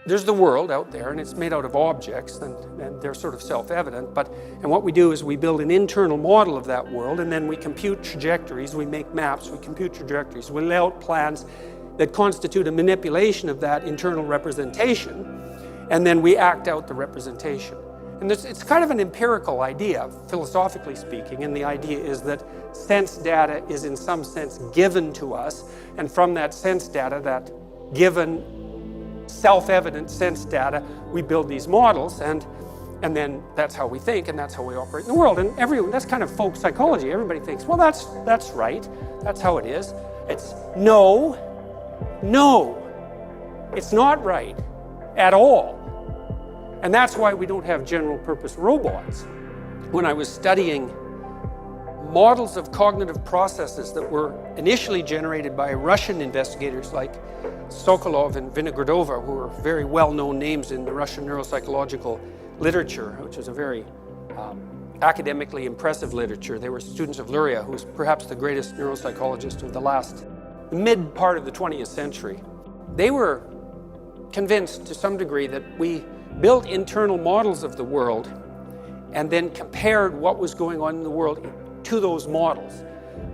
There's the world out there, and it's made out of objects, and they're sort of self-evident. And what we do is we build an internal model of that world, and then we compute trajectories, we make maps, we compute trajectories, we lay out plans that constitute a manipulation of that internal representation, and then we act out the representation. And it's kind of an empirical idea, philosophically speaking, and the idea is that sense data is in some sense given to us, and from that sense data, that given self-evident sense data, we build these models, and then that's how we think, and that's how we operate in the world. And that's kind of folk psychology. Everybody thinks, well, that's right, that's how it is. It's no, it's not right at all. And that's why we don't have general purpose robots. When I was studying models of cognitive processes that were initially generated by Russian investigators like Sokolov and Vinogradova, who are very well-known names in the Russian neuropsychological literature, which is a very academically impressive literature. They were students of Luria, who's perhaps the greatest neuropsychologist of the mid part of the 20th century. They were convinced to some degree that we built internal models of the world and then compared what was going on in the world to those models.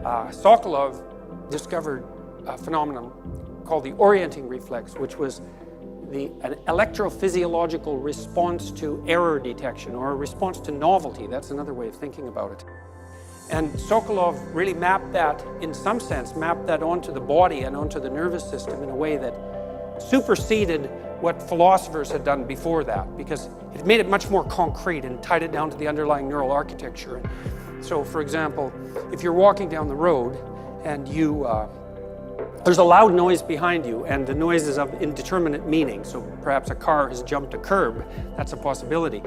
Sokolov discovered a phenomenon called the orienting reflex, which was an electrophysiological response to error detection, or a response to novelty. That's another way of thinking about it. And Sokolov really mapped that, in some sense, onto the body and onto the nervous system in a way that superseded what philosophers had done before that, because it made it much more concrete and tied it down to the underlying neural architecture. So, for example, if you're walking down the road and there's a loud noise behind you, and the noise is of indeterminate meaning, so perhaps a car has jumped a curb, that's a possibility.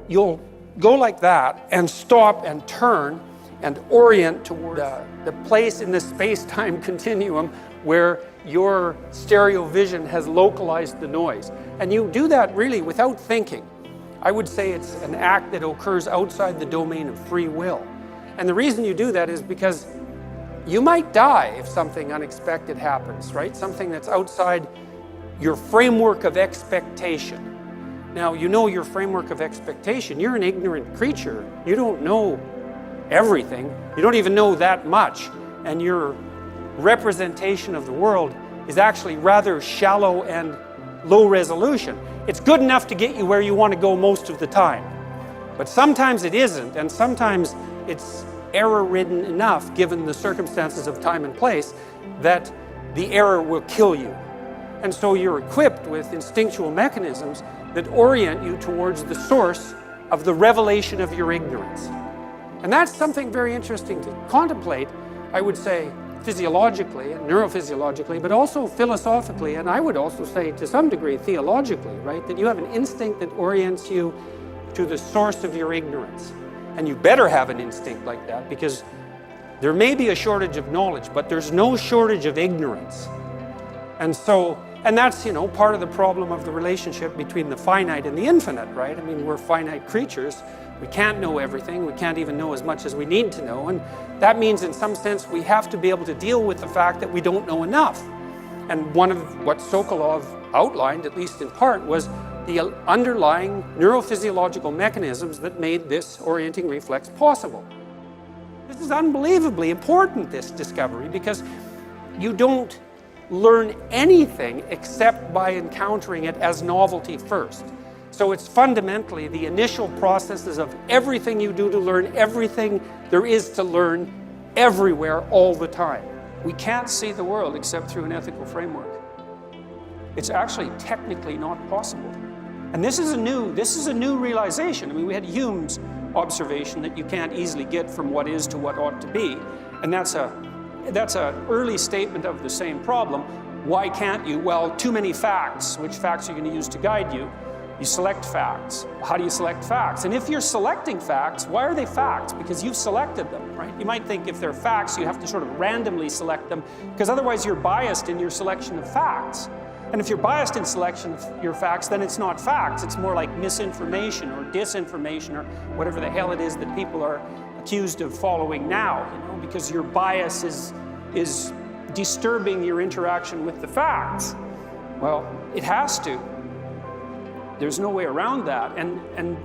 You'll go like that and stop and turn and orient toward the place in the space-time continuum where your stereo vision has localized the noise. And you do that really without thinking. I would say it's an act that occurs outside the domain of free will. And the reason you do that is because you might die if something unexpected happens, right? Something that's outside your framework of expectation. Now, you know your framework of expectation. You're an ignorant creature. You don't know everything. You don't even know that much. And your representation of the world is actually rather shallow and low resolution. It's good enough to get you where you want to go most of the time. But sometimes it isn't, and sometimes it's error-ridden enough, given the circumstances of time and place, that the error will kill you. And so you're equipped with instinctual mechanisms that orient you towards the source of the revelation of your ignorance. And that's something very interesting to contemplate, I would say, physiologically and neurophysiologically, but also philosophically, and I would also say to some degree theologically, right? That you have an instinct that orients you to the source of your ignorance. And you better have an instinct like that, because there may be a shortage of knowledge, but there's no shortage of ignorance. And that's, part of the problem of the relationship between the finite and the infinite, right? I mean, we're finite creatures. We can't know everything. We can't even know as much as we need to know. And that means, in some sense, we have to be able to deal with the fact that we don't know enough. And one of what Sokolov outlined, at least in part, was the underlying neurophysiological mechanisms that made this orienting reflex possible. This is unbelievably important, this discovery, because you don't learn anything except by encountering it as novelty first. So it's fundamentally the initial processes of everything you do to learn everything there is to learn everywhere all the time. We can't see the world except through an ethical framework. It's actually technically not possible. And this is a new realization. I mean, we had Hume's observation that you can't easily get from what is to what ought to be. And that's an early statement of the same problem. Why can't you? Well, too many facts. Which facts are you going to use to guide you? You select facts. How do you select facts? And if you're selecting facts, why are they facts? Because you've selected them, right? You might think if they're facts, you have to sort of randomly select them, because otherwise you're biased in your selection of facts. And if you're biased in selection of your facts, then it's not facts. It's more like misinformation or disinformation or whatever the hell it is that people are accused of following now, because your bias is disturbing your interaction with the facts. Well, it has to. There's no way around that. And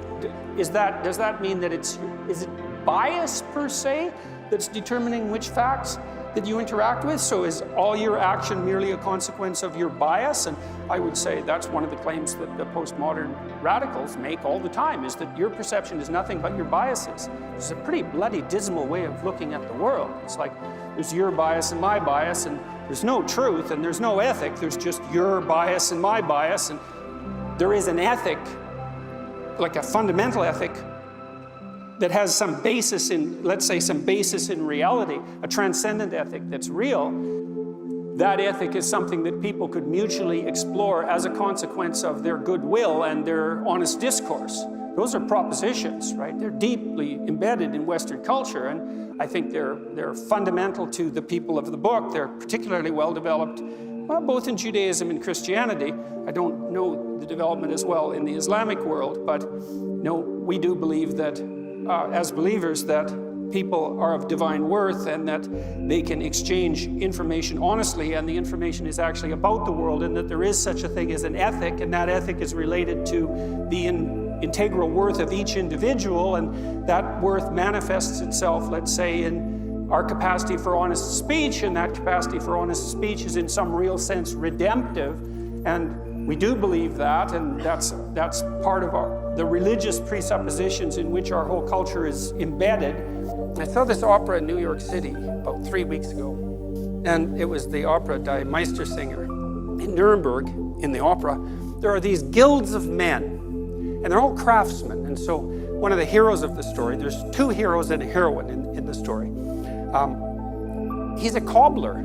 does that mean that is it bias per se that's determining which facts that you interact with? So is all your action merely a consequence of your bias? And I would say that's one of the claims that the postmodern radicals make all the time, is that your perception is nothing but your biases. It's a pretty bloody dismal way of looking at the world. It's like there's your bias and my bias, and there's no truth and there's no ethic. There's just your bias and my bias. And there is an ethic, like a fundamental ethic, that has some basis in, let's say, some basis in reality, a transcendent ethic that's real. That ethic is something that people could mutually explore as a consequence of their goodwill and their honest discourse. Those are propositions, right? They're deeply embedded in Western culture, and I think they're fundamental to the people of the book. They're particularly well developed, well, both in Judaism and Christianity. I don't know the development as well in the Islamic world, but no, we do believe that as believers that people are of divine worth and that they can exchange information honestly, and the information is actually about the world, and that there is such a thing as an ethic, and that ethic is related to the integral worth of each individual, and that worth manifests itself, let's say, in our capacity for honest speech, and that capacity for honest speech is in some real sense redemptive. And we do believe that, and that's part of the religious presuppositions in which our whole culture is embedded. I saw this opera in New York City about 3 weeks ago, and it was the opera Die Meistersinger. In Nuremberg, in the opera, there are these guilds of men, and they're all craftsmen. And so one of the heroes of the story, there's two heroes and a heroine in the story. He's a cobbler.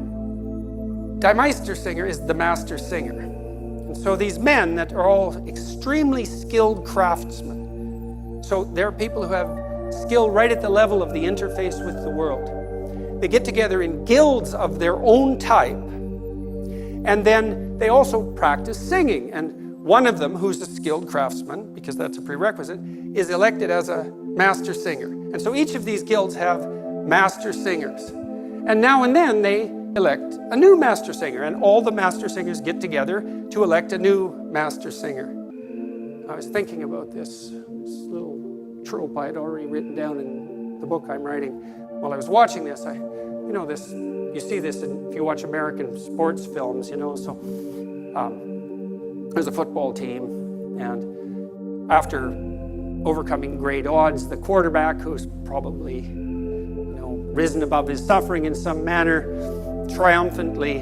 Die Meistersinger is the master singer. And so these men that are all extremely skilled craftsmen. So they're people who have skill right at the level of the interface with the world. They get together in guilds of their own type, and then they also practice singing. And one of them, who's a skilled craftsman, because that's a prerequisite, is elected as a master singer. And so each of these guilds have master singers. And now and then they elect a new master singer, and all the master singers get together to elect a new master singer. I was thinking about this little trope I had already written down in the book I'm writing. While I was watching this, you see this if you watch American sports films, so there's a football team, and after overcoming great odds, the quarterback, who's probably risen above his suffering in some manner, triumphantly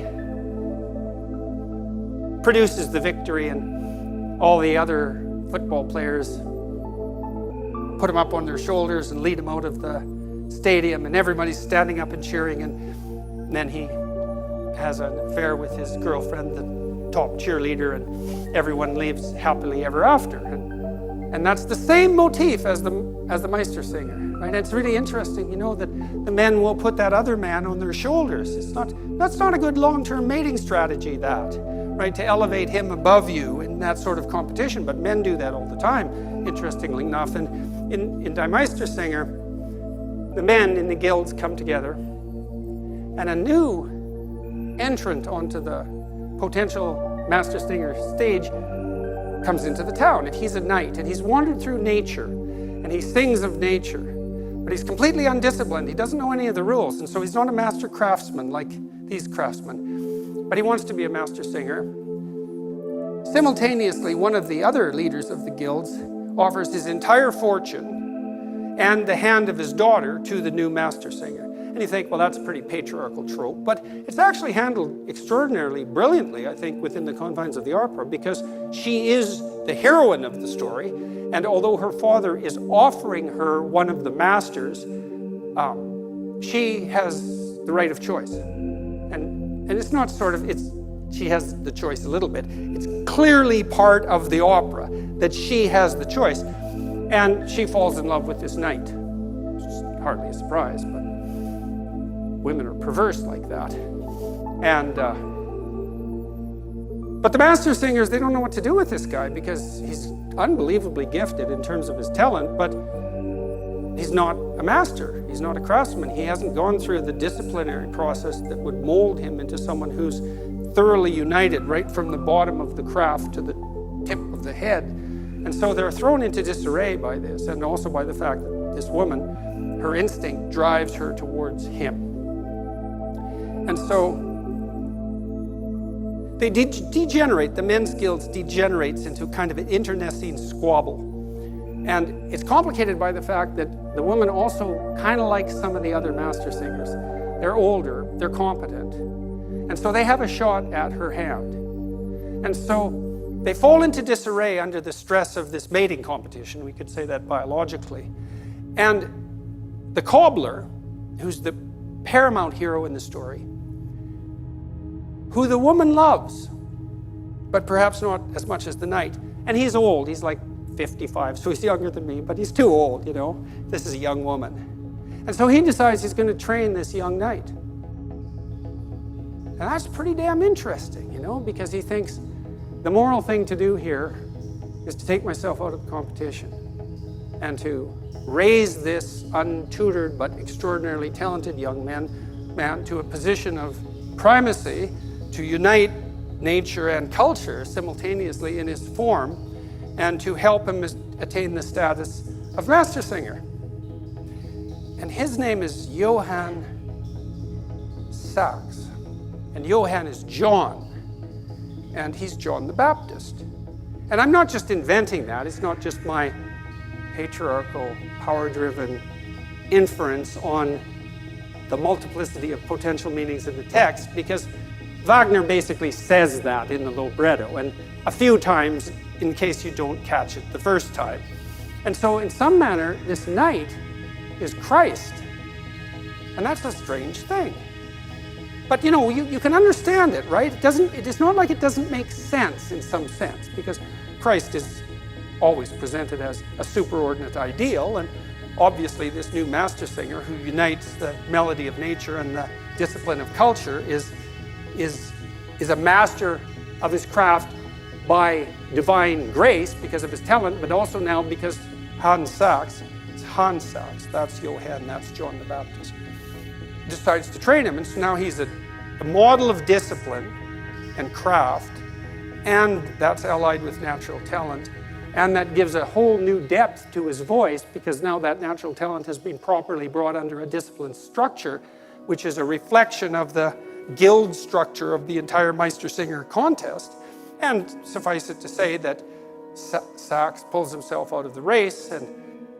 produces the victory, and all the other football players put him up on their shoulders and lead him out of the stadium, and everybody's standing up and cheering, and then he has an affair with his girlfriend, the top cheerleader, and everyone lives happily ever after. And that's the same motif as the Meistersinger, right? And it's really interesting, that the men will put that other man on their shoulders. That's not a good long-term mating strategy, right? To elevate him above you in that sort of competition, but men do that all the time, interestingly enough. And in Die Meistersinger, the men in the guilds come together, and a new entrant onto the potential Master Singer stage comes into the town, and he's a knight, and he's wandered through nature, and he sings of nature, but he's completely undisciplined. He doesn't know any of the rules, and so he's not a master craftsman like these craftsmen, but he wants to be a master singer. Simultaneously, one of the other leaders of the guilds offers his entire fortune and the hand of his daughter to the new master singer. And you think, well, that's a pretty patriarchal trope, but it's actually handled extraordinarily brilliantly, I think, within the confines of the opera, because she is the heroine of the story, and although her father is offering her one of the masters, she has the right of choice. And it's not she has the choice a little bit. It's clearly part of the opera that she has the choice. And she falls in love with this knight, which is hardly a surprise, but women are perverse like that. And but the master singers, they don't know what to do with this guy, because he's unbelievably gifted in terms of his talent, but he's not a master. He's not a craftsman. He hasn't gone through the disciplinary process that would mold him into someone who's thoroughly united right from the bottom of the craft to the tip of the head. And so they're thrown into disarray by this, and also by the fact that this woman, her instinct drives her towards him. And so they degenerate, the men's guilds degenerates into kind of an internecine squabble. And it's complicated by the fact that the woman also kind of likes some of the other master singers. They're older, they're competent, and so they have a shot at her hand. And so they fall into disarray under the stress of this mating competition. We could say that biologically. And the cobbler, who's the paramount hero in the story, who the woman loves, but perhaps not as much as the knight. And he's old, he's like 55, so he's younger than me, but he's too old, you know. This is a young woman. And so he decides he's going to train this young knight. And that's pretty damn interesting, you know, because he thinks the moral thing to do here is to take myself out of the competition and to raise this untutored but extraordinarily talented young man to a position of primacy, to unite nature and culture simultaneously in his form, and to help him attain the status of master singer. And his name is Johann Sachs. And Johann is John. And he's John the Baptist. And I'm not just inventing that. It's not just my patriarchal, power-driven inference on the multiplicity of potential meanings in the text, because Wagner basically says that in the libretto, and a few times in case you don't catch it the first time. And so in some manner, this knight is Christ. And that's a strange thing. But you know, you can understand it, right? It is not like it doesn't make sense in some sense, because Christ is always presented as a superordinate ideal, and obviously this new master singer who unites the melody of nature and the discipline of culture is a master of his craft by divine grace because of his talent, but also now because Hans Sachs, that's Johann, that's John the Baptist, decides to train him. And so now he's a model of discipline and craft, and that's allied with natural talent. And that gives a whole new depth to his voice, because now that natural talent has been properly brought under a disciplined structure, which is a reflection of the guild structure of the entire Meistersinger contest. And suffice it to say that Sachs pulls himself out of the race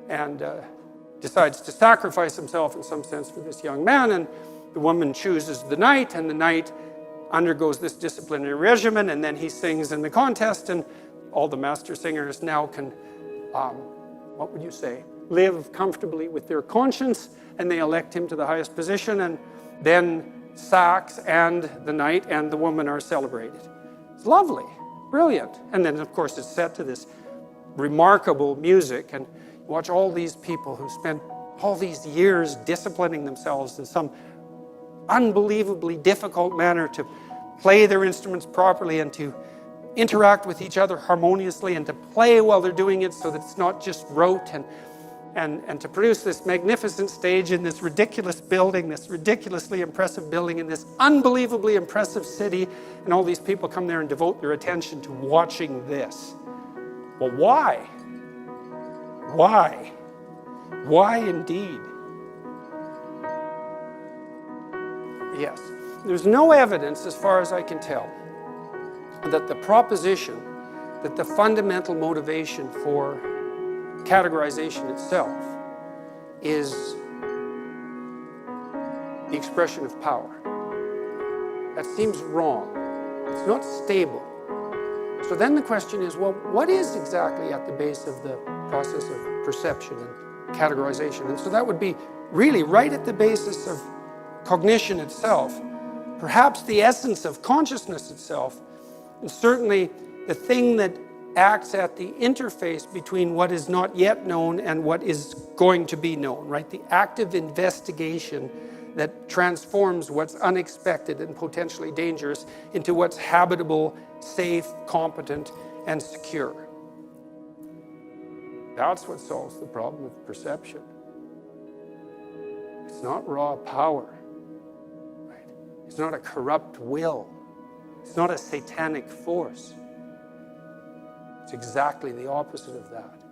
and decides to sacrifice himself in some sense for this young man, and the woman chooses the knight, and the knight undergoes this disciplinary regimen, and then he sings in the contest, and all the master singers now can, what would you say, live comfortably with their conscience, and they elect him to the highest position, and then Sachs and the knight and the woman are celebrated. It's lovely, brilliant. And then, of course, it's set to this remarkable music, and you watch all these people who spent all these years disciplining themselves in some unbelievably difficult manner to play their instruments properly and to interact with each other harmoniously and to play while they're doing it so that it's not just rote, and to produce this magnificent stage in this ridiculous building, this ridiculously impressive building in this unbelievably impressive city, and all these people come there and devote their attention to watching this. Well, why? Why? Why indeed? Yes, there's no evidence, as far as I can tell, that the proposition that the fundamental motivation for categorization itself is the expression of power. That seems wrong. It's not stable. So then the question is, well, what is exactly at the base of the process of perception and categorization? And so that would be really right at the basis of cognition itself, perhaps the essence of consciousness itself, and certainly the thing that acts at the interface between what is not yet known and what is going to be known, right? The active investigation that transforms what's unexpected and potentially dangerous into what's habitable, safe, competent, and secure. That's what solves the problem of perception. It's not raw power, right? It's not a corrupt will. It's not a satanic force. It's It's exactly the opposite of that.